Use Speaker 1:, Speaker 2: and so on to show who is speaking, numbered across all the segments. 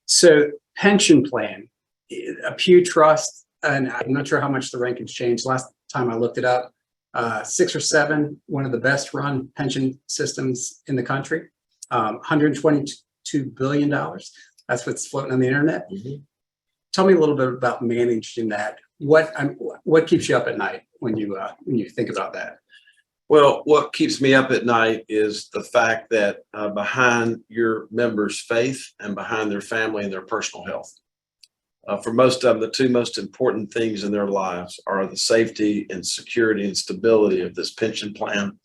Speaker 1: So pension plan, a Pew Trust, and I'm not sure how much the rankings changed. Last time I looked it up, 6 or 7, one of the best run pension systems in the country, $122 billion. That's what's floating on the internet.
Speaker 2: Mm-hmm.
Speaker 1: Tell me a little bit about managing that. What keeps you up at night when you think about that?
Speaker 2: Well, what keeps me up at night is the fact that behind your members' faith and behind their family and their personal health. For most of them, the 2 most important things in their lives are the safety and security and stability of this pension plan.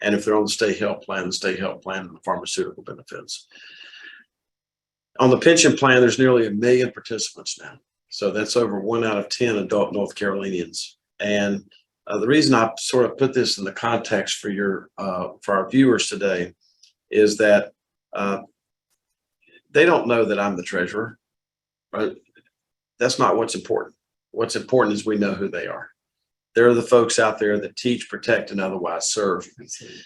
Speaker 2: And if they're on the state health plan, and the pharmaceutical benefits. On the pension plan, there's nearly 1 million participants now. So that's over 1 out of 10 adult North Carolinians. And the reason I sort of put this in the context for our viewers today is that they don't know that I'm the treasurer, but that's not what's important. What's important is we know who they are. They're the folks out there that teach, protect, and otherwise serve.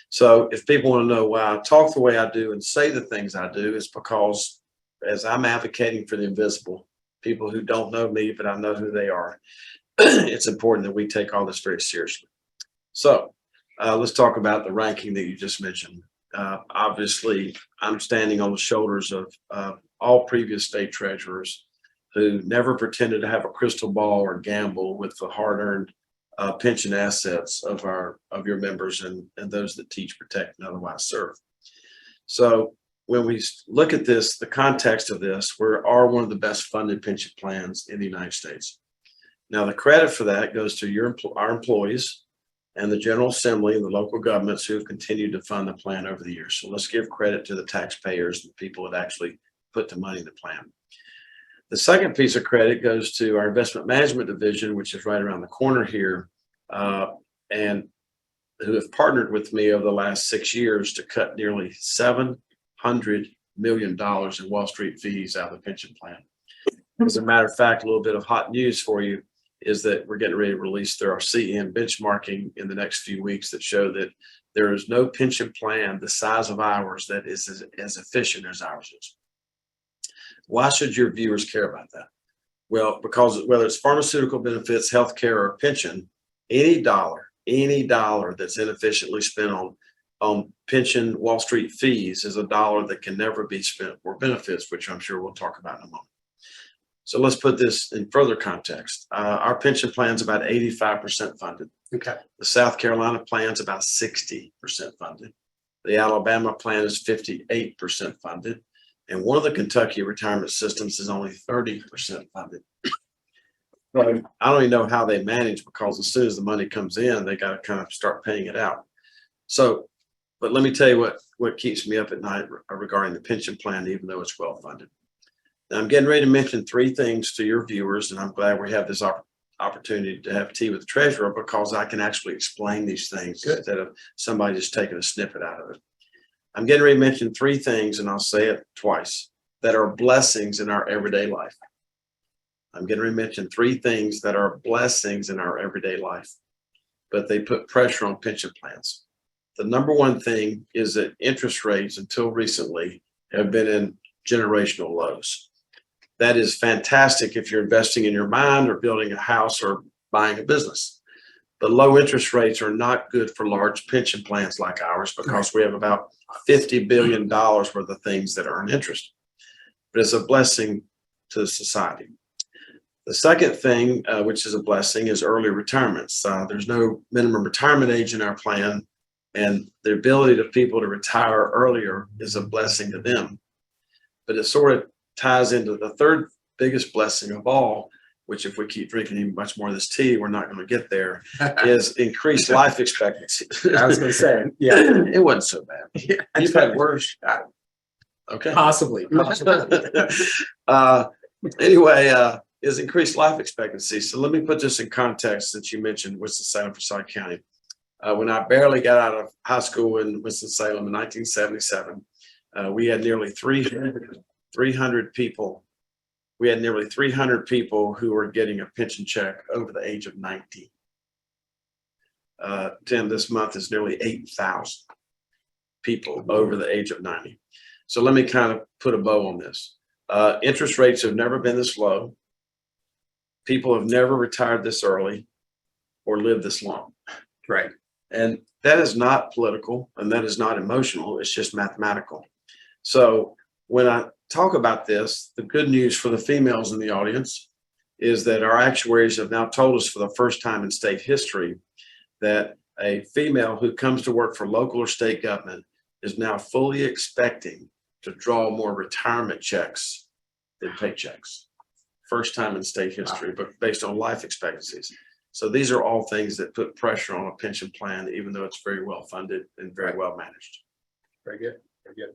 Speaker 2: So if people want to know why I talk the way I do and say the things I do, is because as I'm advocating for the invisible, people who don't know me, but I know who they are, it's important that we take all this very seriously. So let's talk about the ranking that you just mentioned. Obviously, I'm standing on the shoulders of all previous state treasurers who never pretended to have a crystal ball or gamble with the hard-earned pension assets of your members and those that teach, protect, and otherwise serve. So when we look at this, the context of this, we are one of the best funded pension plans in the United States. Now, the credit for that goes to our employees and the General Assembly and the local governments who have continued to fund the plan over the years. So let's give credit to the taxpayers, the people that actually put the money in the plan. The second piece of credit goes to our investment management division, which is right around the corner here, and who have partnered with me over the last 6 years to cut nearly $700 million in Wall Street fees out of the pension plan. As a matter of fact, a little bit of hot news for you is that we're getting ready to release our CM benchmarking in the next few weeks that show that there is no pension plan the size of ours that is as efficient as ours is. Why should your viewers care about that? Well, because whether it's pharmaceutical benefits, healthcare, or pension, any dollar that's inefficiently spent on pension Wall Street fees is a dollar that can never be spent for benefits, which I'm sure we'll talk about in a moment. So let's put this in further context. Our pension plan is about 85% funded.
Speaker 1: Okay.
Speaker 2: The South Carolina plan is about 60% funded. The Alabama plan is 58% funded. And one of the Kentucky retirement systems is only 30% funded. I don't even know how they manage, because as soon as the money comes in, they got to kind of start paying it out. So, but let me tell you what keeps me up at night regarding the pension plan, even though it's well funded. Now, I'm getting ready to mention 3 things to your viewers, and I'm glad we have this opportunity to have tea with the treasurer, because I can actually explain these things instead of somebody just taking a snippet out of it. I'm getting ready to mention 3 things, and I'll say it twice, that are blessings in our everyday life. I'm getting ready to mention 3 things that are blessings in our everyday life, but they put pressure on pension plans. The number one thing is that interest rates until recently have been in generational lows. That is fantastic if you're investing in your mind or building a house or buying a business. But low interest rates are not good for large pension plans like ours, because we have about $50 billion worth of things that earn interest. But it's a blessing to society. The second thing, which is a blessing, is early retirements. There's no minimum retirement age in our plan, and the ability of people to retire earlier is a blessing to them. But it sort of ties into the third biggest blessing of all, which if we keep drinking much more of this tea, we're not going to get there, is increased life expectancy.
Speaker 1: I was going to say, yeah,
Speaker 2: it wasn't so bad.
Speaker 1: Yeah,
Speaker 2: You've had worse. Okay.
Speaker 1: Possibly.
Speaker 2: Anyway, is increased life expectancy. So let me put this in context, since you mentioned Winston-Salem, Forsyth County. When I barely got out of high school in Winston-Salem in 1977, we had nearly 300 people. We had nearly 300 people who were getting a pension check over the age of 90. Tim, this month is nearly 8,000 people over the age of 90. So let me kind of put a bow on this. Interest rates have never been this low. People have never retired this early or lived this long.
Speaker 1: Right.
Speaker 2: And that is not political and that is not emotional. It's just mathematical. So when I talk about this, the good news for the females in the audience is that our actuaries have now told us for the first time in state history that a female who comes to work for local or state government is now fully expecting to draw more retirement checks than paychecks. First time in state history, but based on life expectancies. So these are all things that put pressure on a pension plan, even though it's very well funded and very well managed.
Speaker 1: Very good. Very good.